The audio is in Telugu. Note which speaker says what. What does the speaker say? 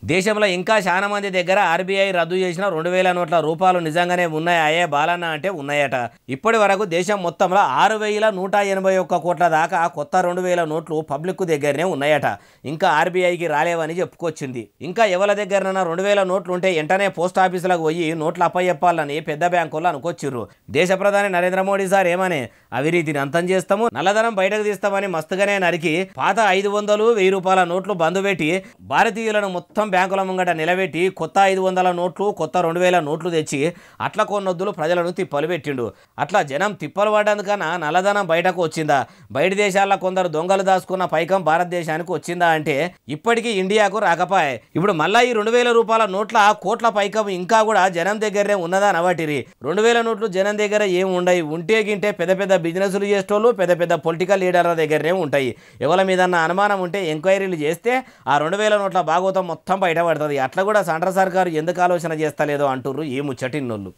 Speaker 1: దేశంలో ఇంకా చాలా మంది దగ్గర ఆర్బీఐ రద్దు చేసిన 2000 నోట్ల రూపాయలు నిజంగానే ఉన్నాయా బాలన్న అంటే ఉన్నాయట. ఇప్పటి వరకు దేశం మొత్తంలో 6181 కోట్ల దాకా కొత్త 2000 నోట్లు పబ్లిక్ దగ్గరనే ఉన్నాయట. ఇంకా ఆర్బీఐకి రాలేవని చెప్పుకొచ్చింది. ఇంకా ఎవరి దగ్గరనైనా 2000 నోట్లు ఉంటే వెంటనే పోస్ట్ ఆఫీసులకు పోయి నోట్లు అప్పయ్యప్పాలని పెద్ద బ్యాంకుల్లో అనుకొచ్చిర్రు. దేశ ప్రధాని నరేంద్ర మోడీ సార్ ఏమని అవినీతిని అంతం చేస్తాము, నల్లధనం బయటకు తీస్తామని మస్తుగానే నరికి పాత 500, 1000 రూపాయల నోట్లు బంద్ పెట్టి భారతీయులను మొత్తం బ్యాంకుల ముంగట నిలబెట్టి కొత్త 500 నోట్లు, కొత్త 2000 నోట్లు తెచ్చి అట్ల కొన్నొద్దులు ప్రజలను తిప్పలు పెట్టిండు. అట్లా జనం తిప్పలు పడ్డందుకన్నా నల్లధనం బయటకు వచ్చిందా, బయట దేశాల్లో కొందరు దొంగలు దాచుకున్న పైకం భారతదేశానికి వచ్చిందా అంటే ఇప్పటికీ ఇండియాకు రాకపాయే. ఇప్పుడు మళ్ళీ ఈ 2000 రూపాయల నోట్ల కోట్ల పైకం ఇంకా కూడా జనం దగ్గరే ఉన్నదా నవటిరి. 2000 నోట్లు జనం దగ్గర ఏమి ఉండయి. ఉంటే గింటే పెద్ద పెద్ద బిజినెస్లు చేసేటోళ్ళు, పెద్ద పెద్ద పొలిటికల్ లీడర్ల దగ్గరనే ఉంటాయి. ఎవరి మీద అనుమానం ఉంటే ఎంక్వైరీలు చేస్తే ఆ 2000 నోట్ల భాగోతం మొత్తం బయటపడుతుంది. అట్లా కూడా సెంట్రల్ సర్కారు ఎందుకు ఆలోచన చేస్తలేదో అంటుర్రు ఈ ముచ్చటిన్నోళ్ళు.